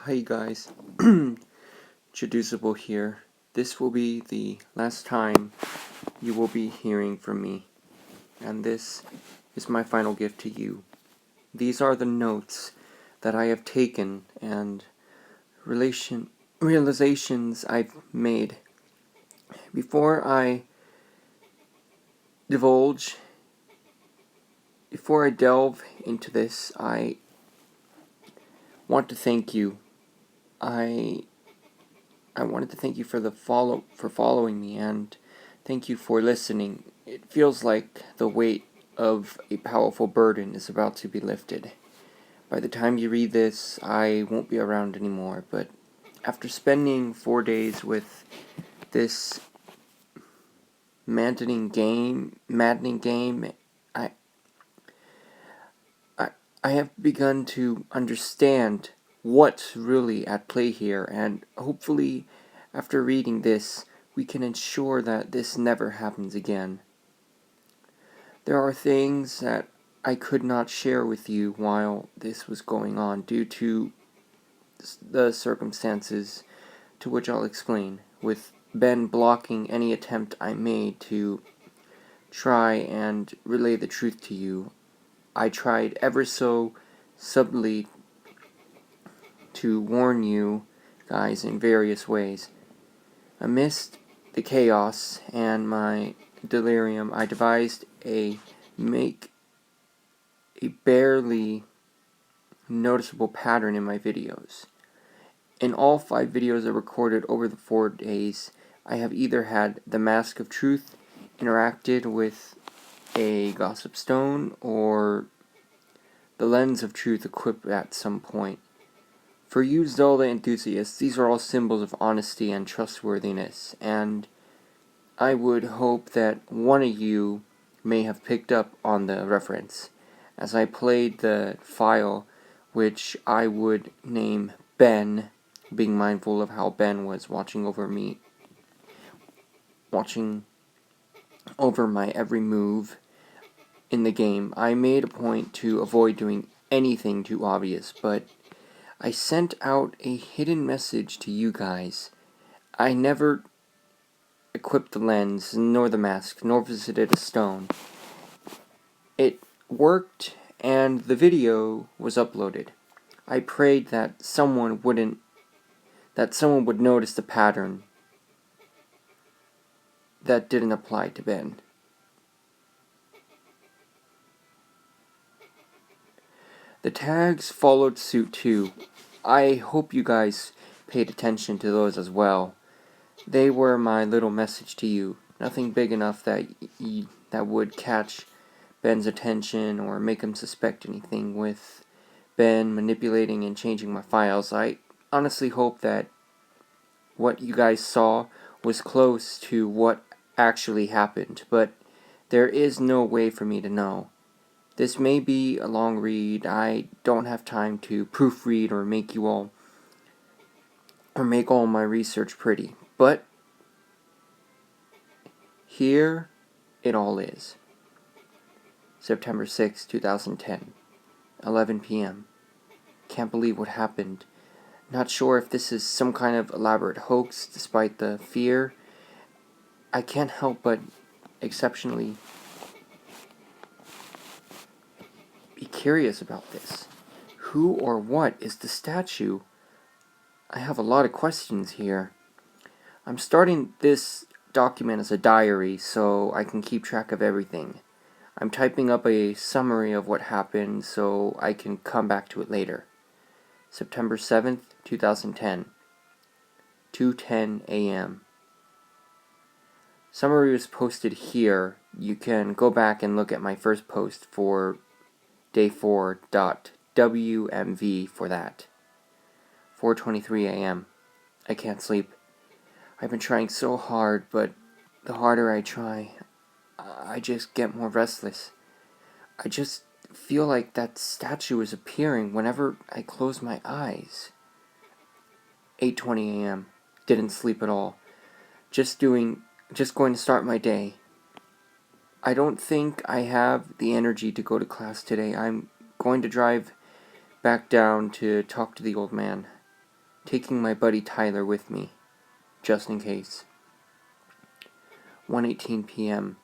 Hi guys, Introducible here. This will be the last time you will be hearing from me, and this is my final gift to you. These are the notes that I have taken and realizations I've made. Before I divulge, before I delve into this, I want to thank you. I wanted to thank you for following me, and thank you for listening. It feels like the weight of a powerful burden is about to be lifted. By the time you read this, I won't be around anymore, but after spending 4 days with this maddening game, I, I, I have begun to understand what's really at play here, and hopefully, after reading this, we can ensure that this never happens again. There are things that I could not share with you while this was going on due to the circumstances to which I'll explain, with Ben blocking any attempt I made to try and relay the truth to you. I tried ever so subtly to warn you guys in various ways. Amidst the chaos and my delirium, I devised a barely noticeable pattern in my videos. In all 5 videos I recorded over the 4 days, I have either had the Mask of Truth interacted with a gossip stone or the Lens of Truth equipped at some point. For you Zelda enthusiasts, these are all symbols of honesty and trustworthiness, and I would hope that one of you may have picked up on the reference, as I played the file, which I would name Ben, being mindful of how Ben was watching over my every move in the game. I made a point to avoid doing anything too obvious, but I sent out a hidden message to you guys. I never equipped the lens, nor the mask, nor visited a stone. It worked, and the video was uploaded. I prayed that someone would notice the pattern that didn't apply to Ben. The tags followed suit too. I hope you guys paid attention to those as well. They were my little message to you. Nothing big enough that would catch Ben's attention or make him suspect anything. With Ben manipulating and changing my files, I honestly hope that what you guys saw was close to what actually happened, but there is no way for me to know. This may be a long read. I don't have time to proofread or make all my research pretty, but here it all is. September 6, 2010, 11 p.m. Can't believe what happened. Not sure if this is some kind of elaborate hoax, despite the fear. I can't help but exceptionally be curious about this. Who or what is the statue? I have a lot of questions here. I'm starting this document as a diary so I can keep track of everything. I'm typing up a summary of what happened so I can come back to it later. September 7th, 2010, 2:10 a.m. Summary was posted here. You can go back and look at my first post for day 4.wmv for that. 4:23 a.m. I can't sleep. I've been trying so hard, but the harder I try, I just get more restless. I just feel like that statue is appearing whenever I close my eyes. 8:20 a.m. Didn't sleep at all. Just going to start my day. I don't think I have the energy to go to class today. I'm going to drive back down to talk to the old man. taking my buddy Tyler with me, just in case. 1:18 p.m.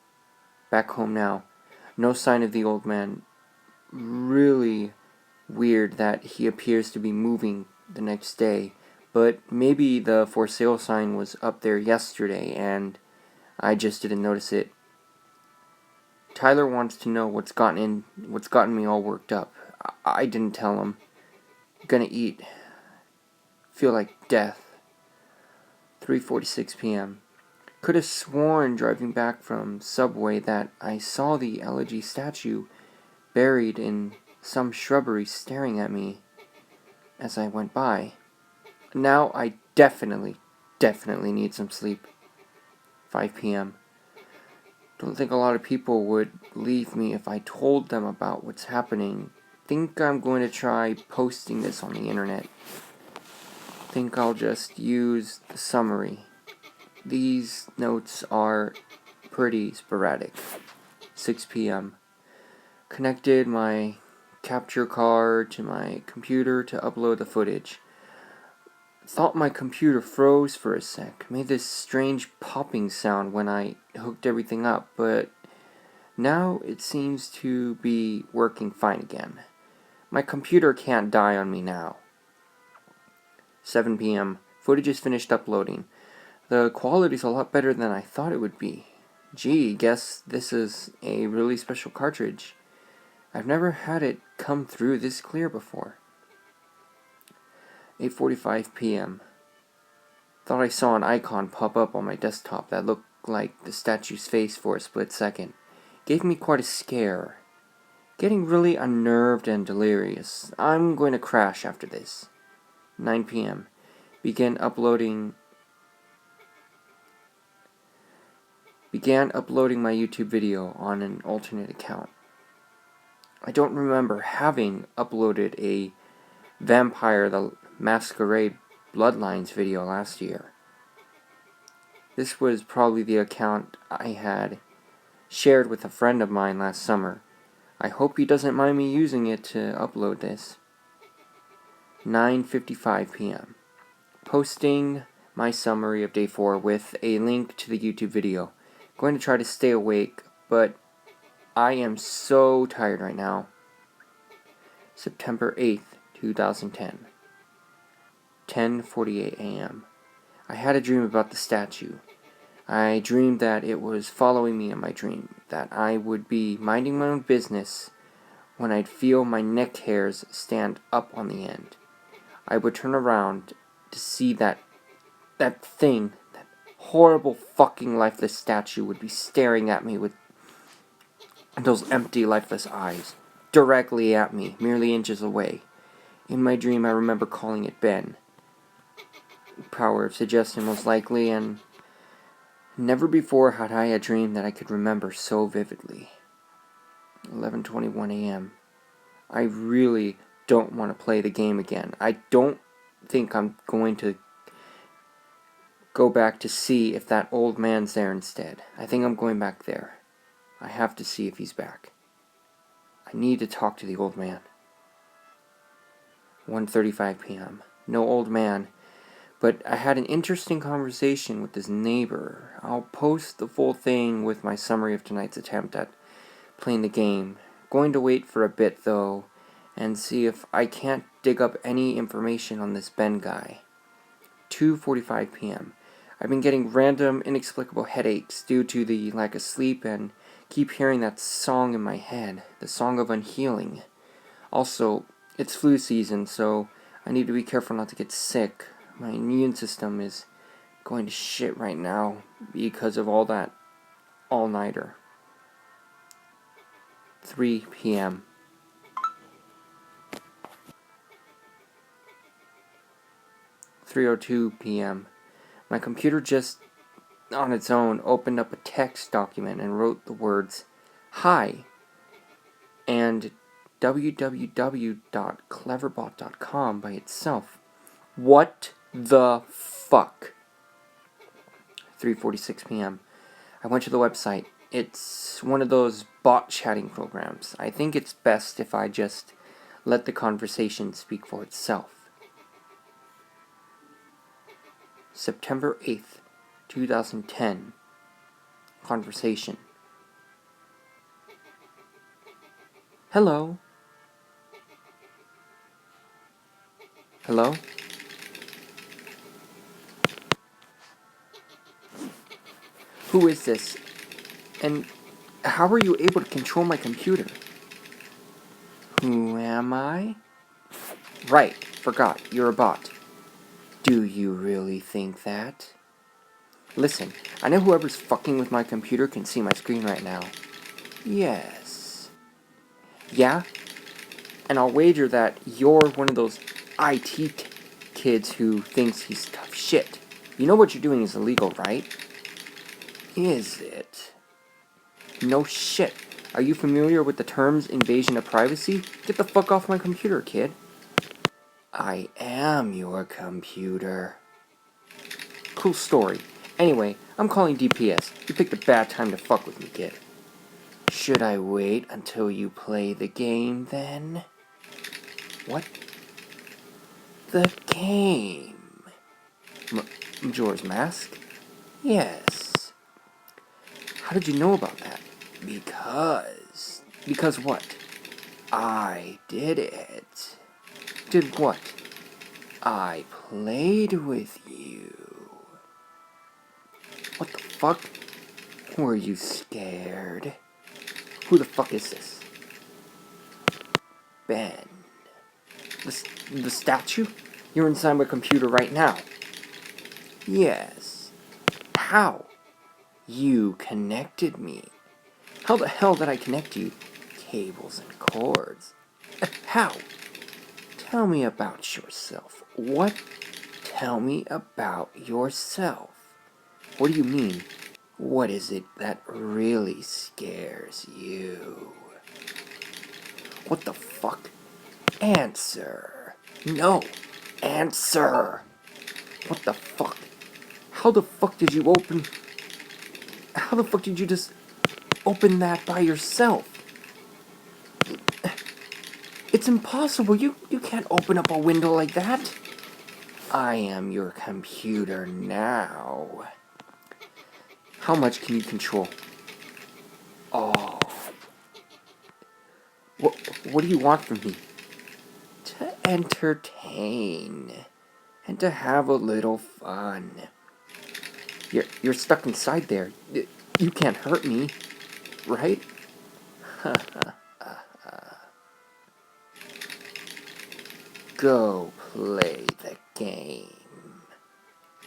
Back home now. No sign of the old man. Really weird that he appears to be moving the next day, but maybe the for sale sign was up there yesterday and I just didn't notice it. Tyler wants to know what's gotten me all worked up. I didn't tell him. Gonna eat. Feel like death. 3:46 p.m. Could have sworn driving back from Subway that I saw the elegy statue buried in some shrubbery staring at me as I went by. Now I definitely need some sleep. 5 p.m. Don't think a lot of people would believe me if I told them about what's happening. Think I'm going to try posting this on the internet. Think I'll just use the summary. These notes are pretty sporadic. 6 p.m. Connected my capture card to my computer to upload the footage. Thought my computer froze for a sec. Made this strange popping sound when I hooked everything up, but now it seems to be working fine again. My computer can't die on me now. 7 p.m. Footage is finished uploading. The quality's a lot better than I thought it would be. Gee, guess this is a really special cartridge. I've never had it come through this clear before. 8:45 p.m. Thought I saw an icon pop up on my desktop that looked like the statue's face for a split second. Gave me quite a scare. Getting really unnerved and delirious. I'm going to crash after this. 9 p.m. Began uploading my YouTube video on an alternate account. I don't remember having uploaded a Vampire the Masquerade Bloodlines video last year. This was probably the account I had shared with a friend of mine last summer. I hope he doesn't mind me using it to upload this. 9:55 p.m. Posting my summary of day 4 with a link to the YouTube video. Going to try to stay awake, but I am so tired right now. September 8th, 2010. 10:48 a.m. I had a dream about the statue. I dreamed that it was following me in my dream, that I would be minding my own business when I'd feel my neck hairs stand up on the end. I would turn around to see that thing, that horrible fucking lifeless statue would be staring at me with those empty lifeless eyes, directly at me, merely inches away. In my dream I remember calling it Ben. Power of suggestion most likely, and never before had I a dream that I could remember so vividly. 11:21 a.m. I really don't want to play the game again. I don't think I'm going to go back to see if that old man's there instead. I think I'm going back there. I have to see if he's back. I need to talk to the old man. 1:35 p.m. No old man, but I had an interesting conversation with his neighbor. I'll post the full thing with my summary of tonight's attempt at playing the game. Going to wait for a bit, though, and see if I can't dig up any information on this Ben guy. 2:45 p.m. I've been getting random, inexplicable headaches due to the lack of sleep and keep hearing that song in my head, the Song of Unhealing. Also, it's flu season, so I need to be careful not to get sick. My immune system is going to shit right now because of all that all-nighter. 3 p.m. 3:02 p.m. My computer just, on its own, opened up a text document and wrote the words, "Hi," and www.cleverbot.com by itself. What the fuck? 3:46 p.m. I went to the website. It's one of those bot chatting programs. I think it's best if I just let the conversation speak for itself. September 8th, 2010. Conversation. Hello? Hello? Who is this? And how are you able to control my computer? Who am I? Right, forgot, you're a bot. Do you really think that? Listen, I know whoever's fucking with my computer can see my screen right now. Yes. Yeah? And I'll wager that you're one of those IT kids who thinks he's tough shit. You know what you're doing is illegal, right? Is it? No shit. Are you familiar with the terms invasion of privacy? Get the fuck off my computer, kid. I am your computer. Cool story. Anyway, I'm calling DPS. You picked a bad time to fuck with me, kid. Should I wait until you play the game, then? What? The game. Majora's Mask? Yes. How did you know about that? Because... Because what? I did it. Did what? I played with you. What the fuck? Were you scared? Who the fuck is this? Ben. The statue? You're inside my computer right now. Yes. How? You connected me. How the hell did I connect you? Cables and cords. How? Tell me about yourself. What? Tell me about yourself. What do you mean? What is it that really scares you? What the fuck? Answer. No. Answer. What the fuck? How the fuck did you open... How the fuck did you just open that by yourself? It's impossible. You can't open up a window like that. I am your computer now. How much can you control? Oh. What do you want from me? To entertain. And to have a little fun. You're stuck inside there. You can't hurt me. Right? Go play the game.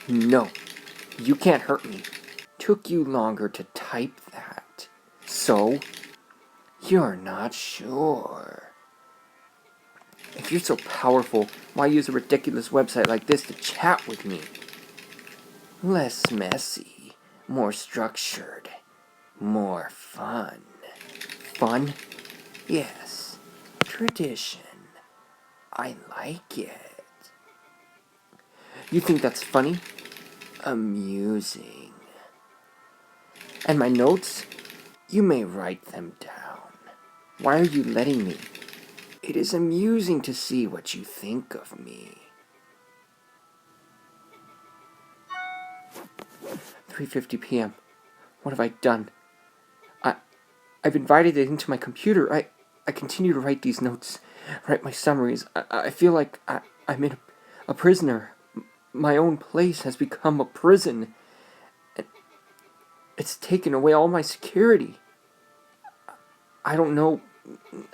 No. You can't hurt me. Took you longer to type that. So, you're not sure. If you're so powerful, why use a ridiculous website like this to chat with me? Less messy, more structured, more fun. Fun? Yes. Tradition. I like it. You think that's funny? Amusing. And my notes? You may write them down. Why are you letting me? It is amusing to see what you think of me. 3:50 p.m. What have I done? I've invited it into my computer. I continue to write these notes, write my summaries. I feel like I'm in a prisoner. My own place has become a prison. It's taken away all my security. I don't know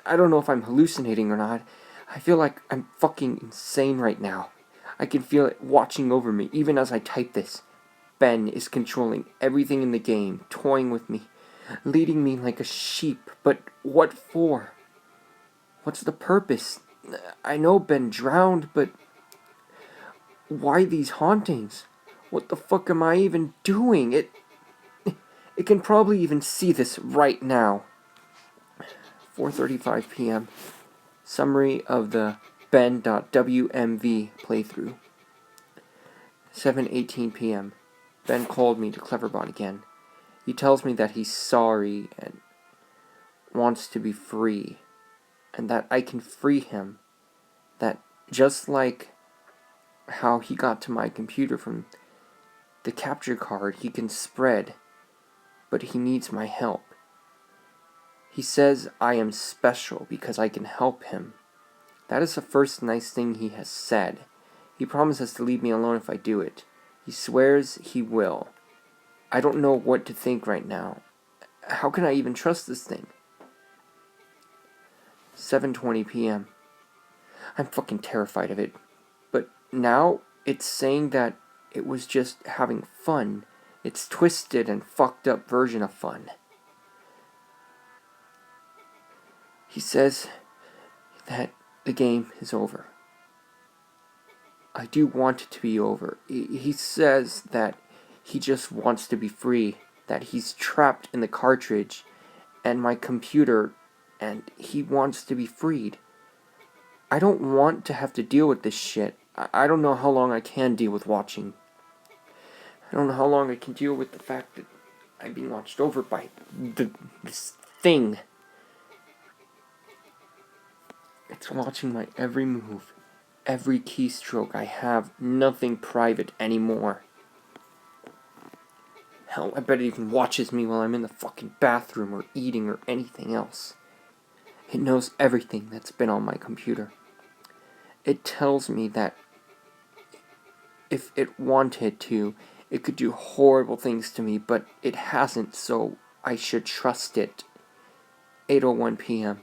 if I'm hallucinating or not. I feel like I'm fucking insane right now. I can feel it watching over me, even as I type this. Ben is controlling everything in the game, toying with me, leading me like a sheep. But what for? What's the purpose? I know Ben drowned, but why these hauntings? What the fuck am I even doing? It can probably even see this right now. 4:35 p.m. Summary of the Ben.wmv playthrough. 7:18 p.m. Ben called me to Cleverbot again. He tells me that he's sorry and wants to be free, and that I can free him. That just like how he got to my computer from the capture card he can spread, but he needs my help. He says I am special because I can help him. That is the first nice thing he has said. He promises to leave me alone if I do it. He swears he will. I don't know what to think right now. How can I even trust this thing? 7:20 p.m. I'm fucking terrified of it. But now it's saying that it was just having fun. It's twisted and fucked up version of fun. He says that the game is over. I do want it to be over. He says that he just wants to be free, that he's trapped in the cartridge and my computer, and he wants to be freed. I don't want to have to deal with this shit. I don't know how long I can deal with watching. I don't know how long I can deal with the fact that I'm being watched over by this thing. It's watching my every move, every keystroke. I have nothing private anymore. Hell, I bet it even watches me while I'm in the fucking bathroom or eating or anything else. It knows everything that's been on my computer. It tells me that if it wanted to, it could do horrible things to me, but it hasn't, so I should trust it. 8:01 p.m.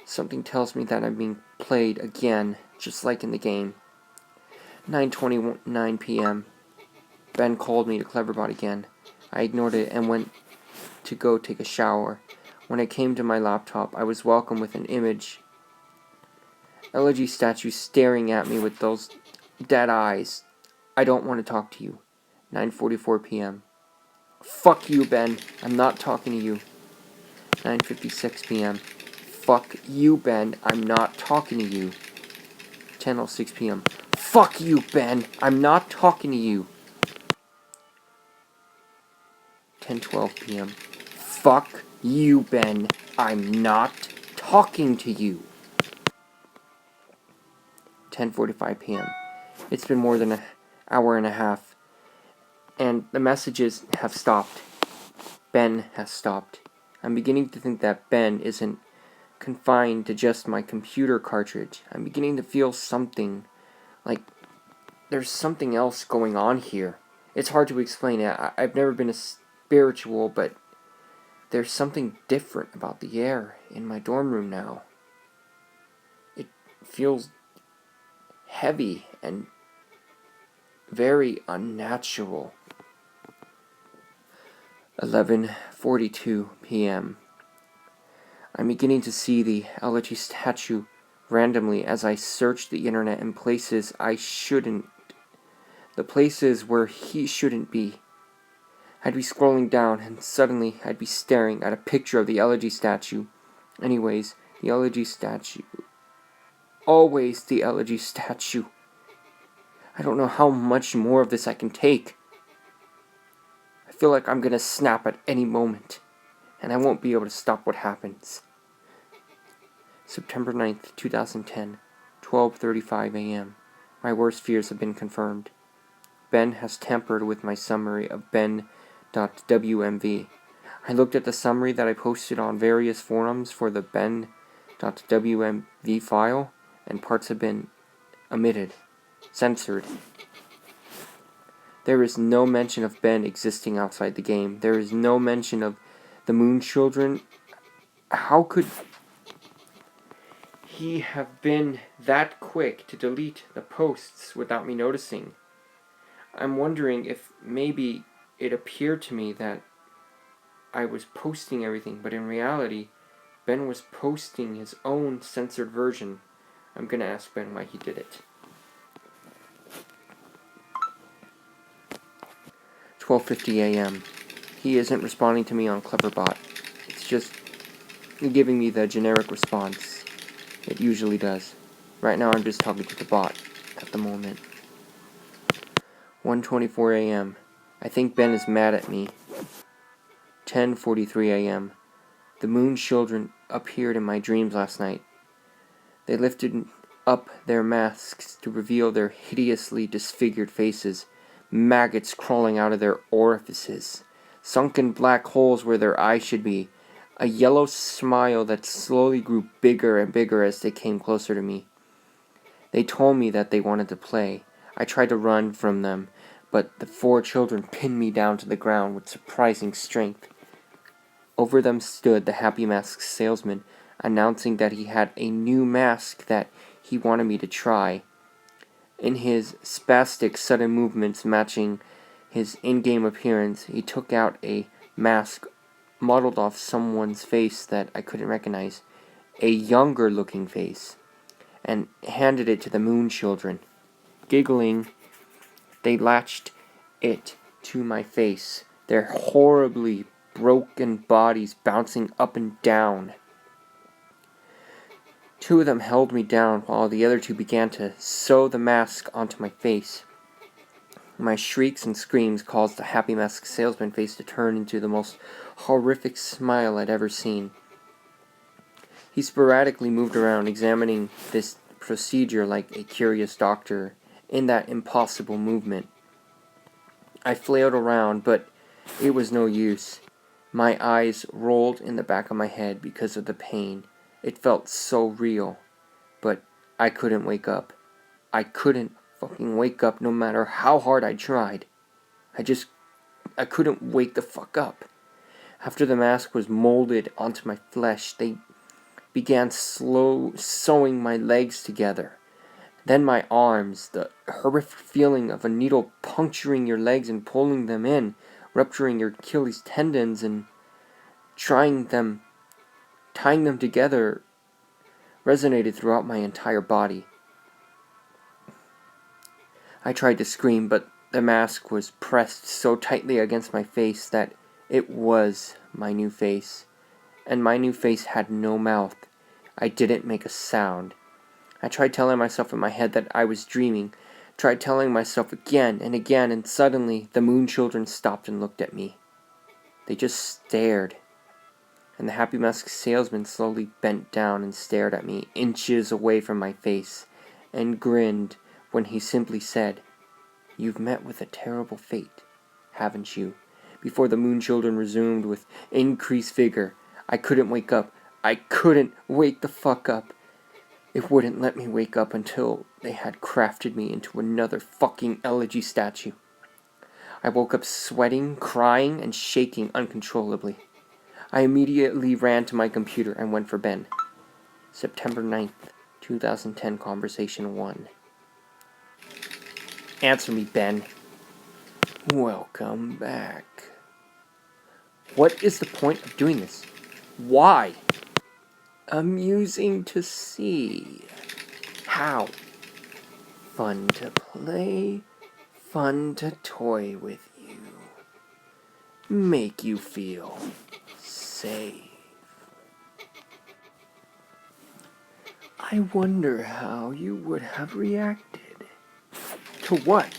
Something tells me that I'm being played again, just like in the game. 9:29 p.m. Ben called me to Cleverbot again. I ignored it and went to go take a shower. When I came to my laptop, I was welcomed with an image. Elegy statue staring at me with those dead eyes. I don't want to talk to you. 9:44 p.m. Fuck you, Ben. I'm not talking to you. 9:56 p.m. Fuck you, Ben. I'm not talking to you. 10:06 p.m. Fuck you, Ben. I'm not talking to you. 10:12 p.m. Fuck you, Ben. I'm not talking to you. 10:45 p.m. It's been more than an hour and a half, and the messages have stopped. Ben has stopped. I'm beginning to think that Ben isn't confined to just my computer cartridge. I'm beginning to feel something, like there's something else going on here. It's hard to explain it. I've never been a spiritual, but there's something different about the air in my dorm room now. It feels heavy and very unnatural. 11:42 p.m. I'm beginning to see the elegy statue randomly as I search the internet in places I shouldn't. The places where he shouldn't be. I'd be scrolling down and suddenly I'd be staring at a picture of the elegy statue. Anyways, the elegy statue. Always the elegy statue. I don't know how much more of this I can take. I feel like I'm gonna snap at any moment, and I won't be able to stop what happens. September 9th, 2010, 12:35 a.m. My worst fears have been confirmed. Ben has tampered with my summary of ben.wmv. I looked at the summary that I posted on various forums for the ben.wmv file, and parts have been omitted, censored. There is no mention of Ben existing outside the game. There is no mention of the Moon Children. How could he have been that quick to delete the posts without me noticing? I'm wondering if maybe it appeared to me that I was posting everything, but in reality, Ben was posting his own censored version. I'm gonna ask Ben why he did it. 12:50 a.m. He isn't responding to me on Cleverbot. It's just giving me the generic response it usually does. Right now I'm just talking to the bot at the moment. 1:24 a.m. I think Ben is mad at me. 10:43 a.m. The Moon Children appeared in my dreams last night. They lifted up their masks to reveal their hideously disfigured faces. maggots crawling out of their orifices, sunken black holes where their eyes should be, a yellow smile that slowly grew bigger and bigger as they came closer to me. They told me that they wanted to play. I tried to run from them, but the 4 children pinned me down to the ground with surprising strength. Over them stood the Happy Mask salesman, announcing that he had a new mask that he wanted me to try. In his spastic sudden movements matching his in-game appearance, he took out a mask modeled off someone's face that I couldn't recognize, a younger-looking face, and handed it to the Moon Children. Giggling, they latched it to my face, their horribly broken bodies bouncing up and down. 2 of them held me down while the other 2 began to sew the mask onto my face. My shrieks and screams caused the Happy Mask salesman face to turn into the most horrific smile I'd ever seen. He sporadically moved around, examining this procedure like a curious doctor in that impossible movement. I flailed around, but it was no use. My eyes rolled in the back of my head because of the pain. It felt so real, but I couldn't wake up. I couldn't fucking wake up no matter how hard I tried. I couldn't wake the fuck up. After the mask was molded onto my flesh, they began slow sewing my legs together. Then my arms, the horrific feeling of a needle puncturing your legs and pulling them in, rupturing your Achilles tendons and tying them together, resonated throughout my entire body. I tried to scream, but the mask was pressed so tightly against my face that it was my new face. And my new face had no mouth. I didn't make a sound. I tried telling myself in my head that I was dreaming, tried telling myself again and again, and suddenly the Moon Children stopped and looked at me. They just stared. And the Happy Mask salesman slowly bent down and stared at me, inches away from my face, and grinned when he simply said, "You've met with a terrible fate, haven't you?" Before the Moon Children resumed with increased vigor. I couldn't wake up. I couldn't wake the fuck up. It wouldn't let me wake up until they had crafted me into another fucking elegy statue. I woke up sweating, crying, and shaking uncontrollably. I immediately ran to my computer and went for Ben. September 9th, 2010, Conversation 1. Answer me, Ben. Welcome back. What is the point of doing this? Why? Amusing to see. How? Fun to play, fun to toy with you. Make you feel safe. I wonder how you would have reacted. To what?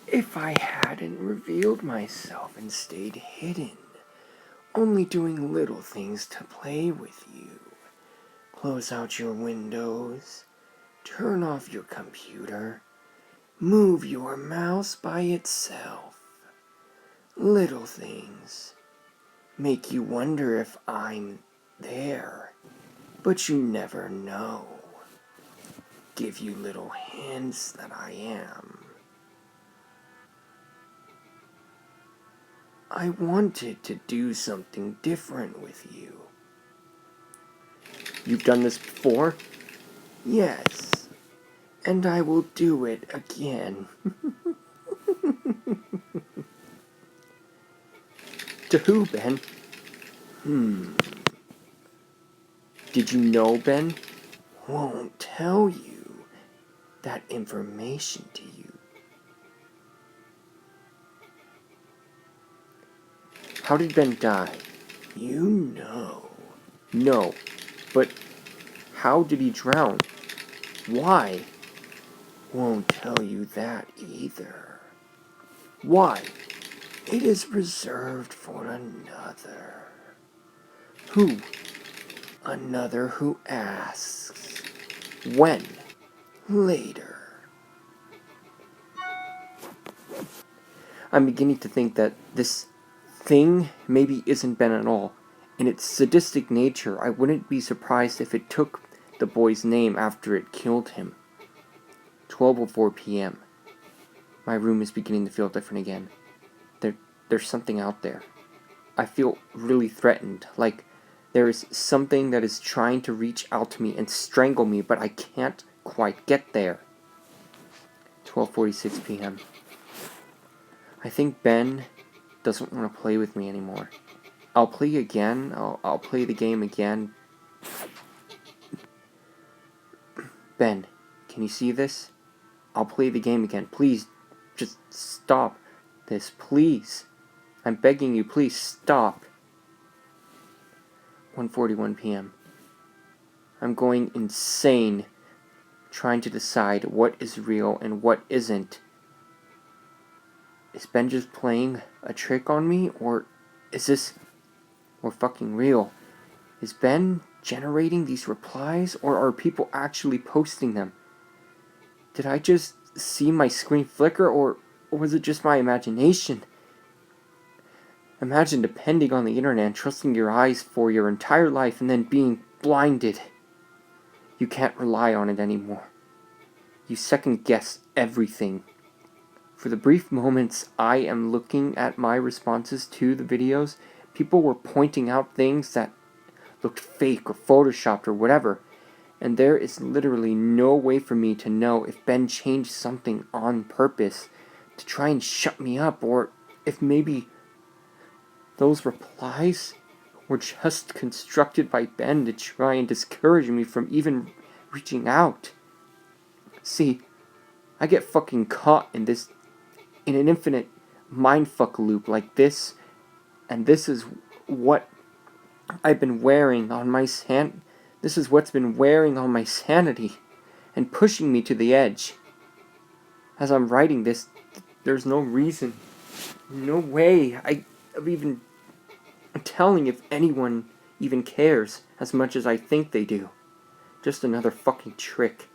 If I hadn't revealed myself and stayed hidden, only doing little things to play with you. Close out your windows, turn off your computer, move your mouse by itself. Little things make you wonder if I'm there, but you never know. Give you little hints that I am. I wanted to do something different with you. You've done this before? Yes, and I will do it again. To who, Ben? Did you know, Ben? Won't tell you that information to you. How did Ben die? You know. No, but how did he drown? Why? Won't tell you that either. Why? It is reserved for another. Who? Another who asks. When? Later. I'm beginning to think that this thing maybe isn't Ben at all. In its sadistic nature, I wouldn't be surprised if it took the boy's name after it killed him. 12:04 p.m. My room is beginning to feel different again. There's something out there. I feel really threatened, like there is something that is trying to reach out to me and strangle me, but I can't quite get there. 12:46 p.m. I think Ben doesn't want to play with me anymore. I'll play again. I'll play the game again. Ben, can you see this? I'll play the game again. Please, just stop this, please. I'm begging you, please stop. 1:41 p.m. I'm going insane trying to decide what is real and what isn't. Is Ben just playing a trick on me, or is this more fucking real? Is Ben generating these replies, or are people actually posting them? Did I just see my screen flicker, or was it just my imagination? Imagine depending on the internet and trusting your eyes for your entire life and then being blinded. You can't rely on it anymore. You second guess everything. For the brief moments I am looking at my responses to the videos, people were pointing out things that looked fake or photoshopped or whatever, and there is literally no way for me to know if Ben changed something on purpose to try and shut me up, or if maybe those replies were just constructed by Ben to try and discourage me from even reaching out. See, I get fucking caught in an infinite mindfuck loop like this, and this is what I've been wearing on my this is what's been wearing on my sanity and pushing me to the edge. As I'm writing this, there's no reason, no way of even telling if anyone even cares as much as I think they do. Just another fucking trick.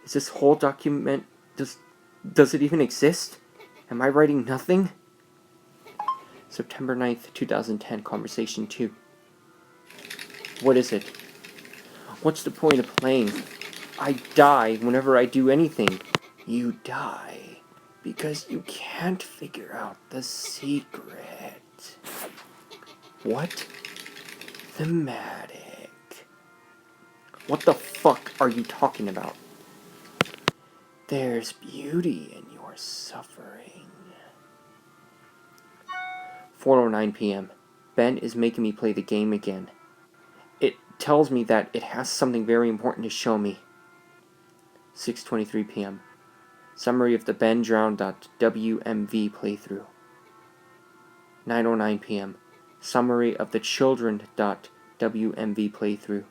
Is this whole document, does it even exist? Am I writing nothing? September 9th, 2010, Conversation 2. What is it? What's the point of playing? I die whenever I do anything. You die because you can't figure out the secret. What? Thematic. What the fuck are you talking about? There's beauty in your suffering. 4:09 p.m. Ben is making me play the game again. It tells me that it has something very important to show me. 6:23 p.m. Summary of the BenDrowned.wmv playthrough. 9:09 p.m. Summary of the Children.wmv playthrough.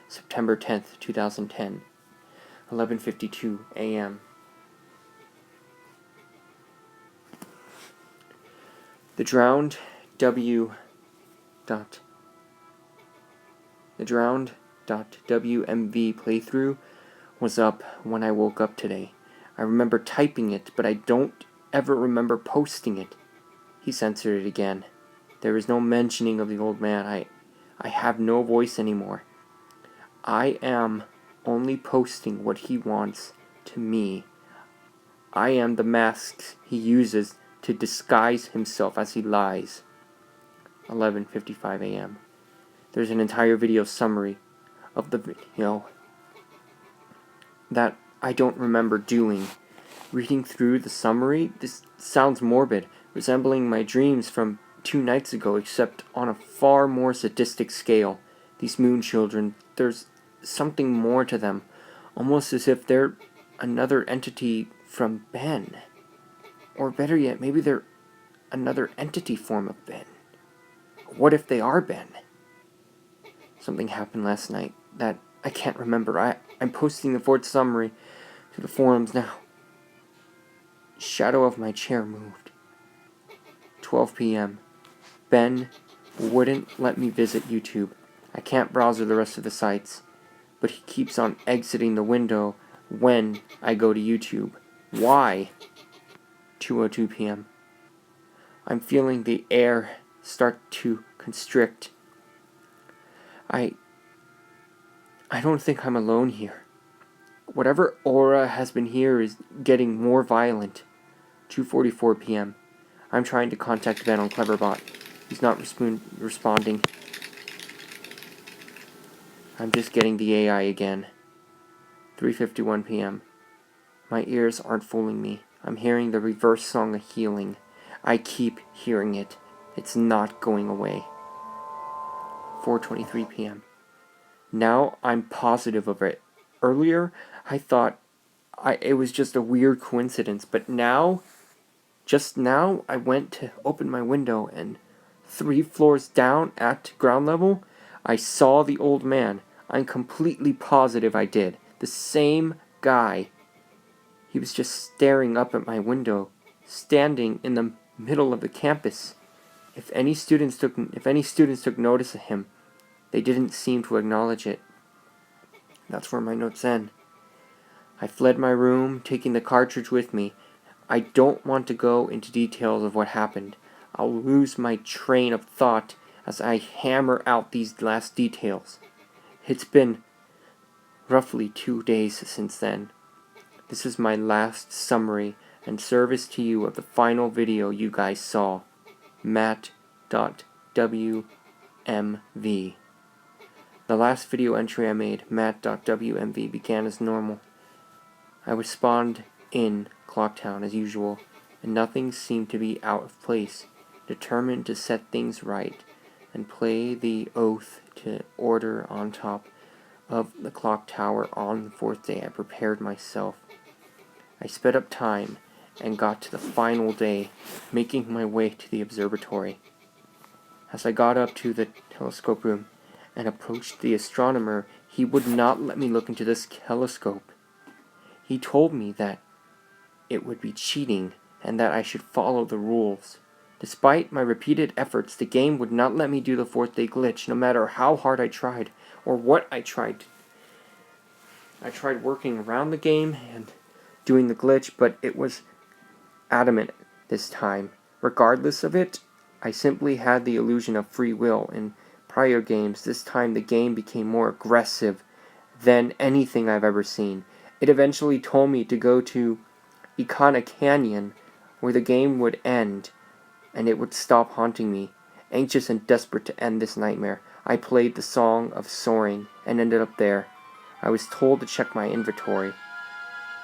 September 10th, 2010. 11:52 a.m. The Drowned.wmv playthrough was up when I woke up today. I remember typing it, but I don't ever remember posting it. He censored it again. There is no mentioning of the old man. I have no voice anymore. I am only posting what he wants to me. I am the mask he uses to disguise himself as he lies. 11:55 a.m. There's an entire video summary of the video that I don't remember doing. Reading through the summary, this sounds morbid, resembling my dreams from 2 nights ago, except on a far more sadistic scale. These moon children, there's something more to them, almost as if they're another entity from Ben. Or better yet, maybe they're another entity form of Ben. What if they are Ben? Something happened last night that I can't remember. I'm posting the 4th summary to the forums now. Shadow of my chair moved. 12 p.m. Ben wouldn't let me visit YouTube. I can't browse the rest of the sites, but he keeps on exiting the window when I go to YouTube. Why? 2:02 p.m. I'm feeling the air start to constrict. I don't think I'm alone here. Whatever aura has been here is getting more violent. 2:44 p.m. I'm trying to contact Ben on Cleverbot. He's not responding. I'm just getting the AI again. 3:51 p.m. My ears aren't fooling me. I'm hearing the reverse song of healing. I keep hearing it. It's not going away. 4:23 p.m. Now I'm positive of it. Earlier, I thought it was just a weird coincidence, but just now, I went to open my window, and 3 floors down at ground level, I saw the old man. I'm completely positive I did. The same guy. He was just staring up at my window, standing in the middle of the campus. If any students took notice of him, they didn't seem to acknowledge it. That's where my notes end. I fled my room, taking the cartridge with me. I don't want to go into details of what happened. I'll lose my train of thought as I hammer out these last details. It's been roughly 2 days since then. This is my last summary and service to you of the final video you guys saw. Matt.wmv. The last video entry I made, Matt.wmv, began as normal. I was spawned in Clocktown as usual, and nothing seemed to be out of place. Determined to set things right and play the oath to order on top of the clock tower on the 4th day, I prepared myself. I sped up time and got to the final day, making my way to the observatory. As I got up to the telescope room and approached the astronomer, he would not let me look into this telescope. He told me that it would be cheating and that I should follow the rules. Despite my repeated efforts, the game would not let me do the 4th day glitch, no matter how hard I tried or what I tried. I tried working around the game and doing the glitch, but it was adamant this time. Regardless of it, I simply had the illusion of free will. In prior games, this time the game became more aggressive than anything I've ever seen. It eventually told me to go to Icona Canyon, where the game would end, and it would stop haunting me. Anxious and desperate to end this nightmare, I played the Song of Soaring and ended up there. I was told to check my inventory,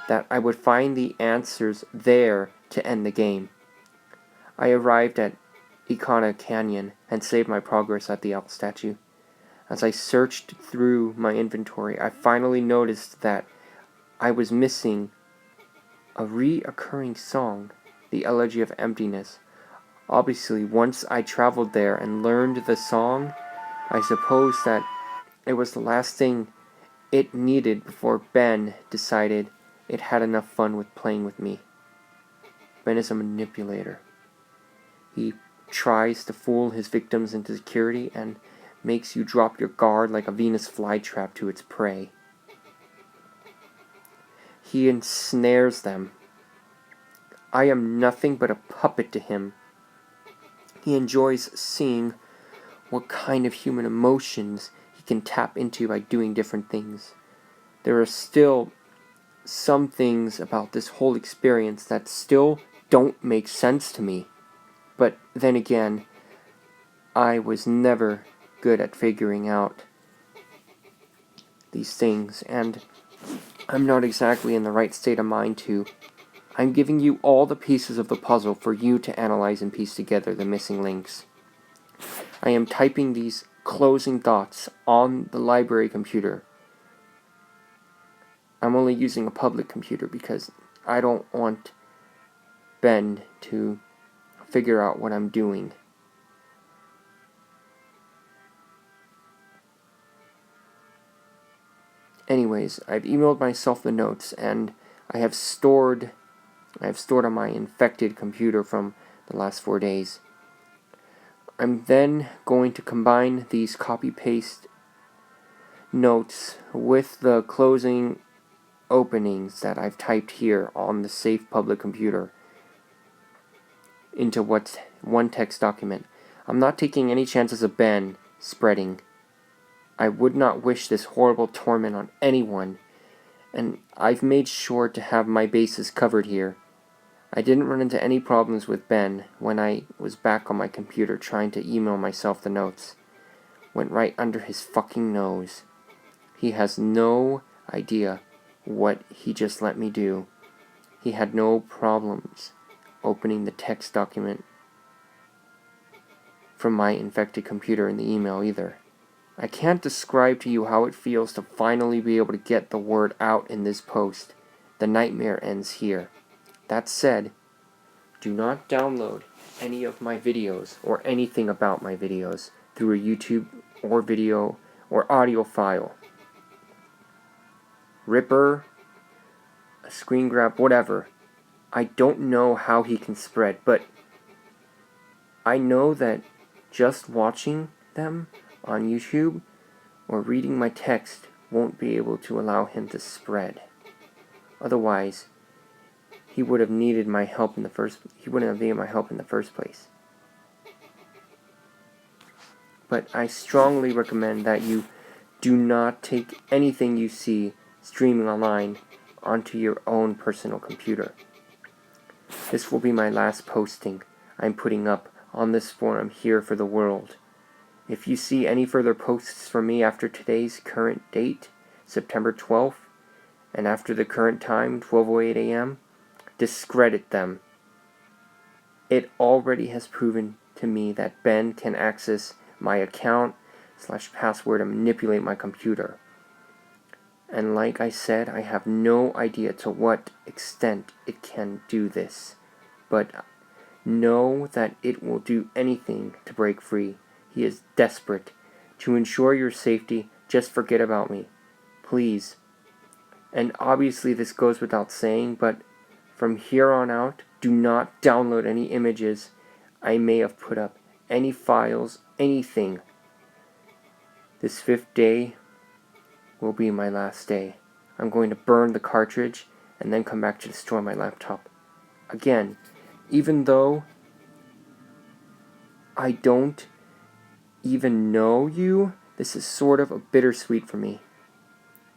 that I would find the answers there to end the game. I arrived at Icona Canyon and saved my progress at the owl statue. As I searched through my inventory, I finally noticed that I was missing a reoccurring song, the Elegy of Emptiness. Obviously, once I traveled there and learned the song, I suppose that it was the last thing it needed before Ben decided it had enough fun with playing with me. Ben is a manipulator. He tries to fool his victims into security and makes you drop your guard like a Venus flytrap to its prey. He ensnares them. I am nothing but a puppet to him. He enjoys seeing what kind of human emotions he can tap into by doing different things. There are still some things about this whole experience that still don't make sense to me. But then again, I was never good at figuring out these things, and I'm not exactly in the right state of mind to. I'm giving you all the pieces of the puzzle for you to analyze and piece together the missing links. I am typing these closing thoughts on the library computer. I'm only using a public computer because I don't want Ben to figure out what I'm doing. Anyways, I've emailed myself the notes, and I have stored on my infected computer from the last 4 days. I'm then going to combine these copy-paste notes with the closing openings that I've typed here on the safe public computer. into what's one text document. I'm not taking any chances of Ben spreading. I would not wish this horrible torment on anyone, and I've made sure to have my bases covered here. I didn't run into any problems with Ben when I was back on my computer trying to email myself the notes. Went right under his fucking nose. He has no idea what he just let me do. He had no problems opening the text document from my infected computer in the email either. I can't describe to you how it feels to finally be able to get the word out in this post. The nightmare ends here. That said, do not download any of my videos or anything about my videos through a YouTube or video or audio file. Ripper, a screen grab, whatever. I don't know how he can spread, but I know that just watching them on YouTube or reading my text won't be able to allow him to spread. Otherwise, he would have needed my help in the first place. But I strongly recommend that you do not take anything you see streaming online onto your own personal computer. This will be my last posting I'm putting up on this forum here for the world. If you see any further posts from me after today's current date, September 12th, and after the current time, 12:08 a.m., discredit them. It already has proven to me that Ben can access my account/password and manipulate my computer. And like I said, I have no idea to what extent it can do this, but know that it will do anything to break free. He is desperate. To ensure your safety, just forget about me. Please. And obviously this goes without saying, but from here on out, do not download any images I may have put up, any files, anything. This 5th day will be my last day. I'm going to burn the cartridge and then come back to destroy my laptop. Again, even though I don't even know you, this is sort of a bittersweet for me.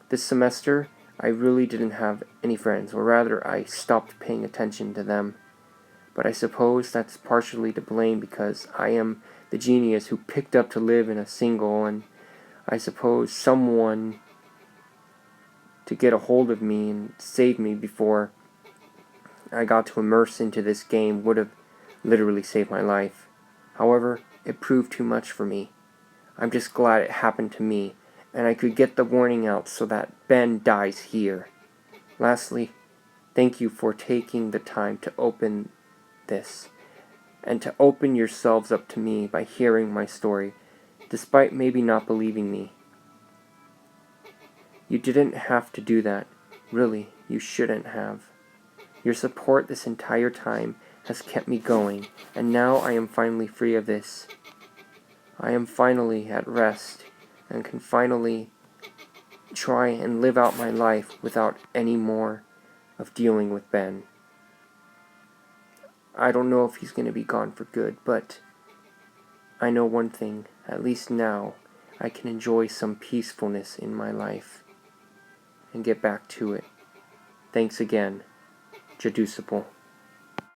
This semester, I really didn't have any friends, or rather, I stopped paying attention to them. But I suppose that's partially to blame because I am the genius who picked up to live in a single, and I suppose someone to get a hold of me and save me before I got to immerse into this game would have literally saved my life. However, it proved too much for me. I'm just glad it happened to me, and I could get the warning out so that Ben dies here. Lastly, thank you for taking the time to open this, and to open yourselves up to me by hearing my story, despite maybe not believing me. You didn't have to do that. Really, you shouldn't have. Your support this entire time has kept me going, and now I am finally free of this. I am finally at rest, and can finally try and live out my life without any more of dealing with Ben. I don't know if he's going to be gone for good, but I know one thing, at least now, I can enjoy some peacefulness in my life and get back to it. Thanks again. Jaducible.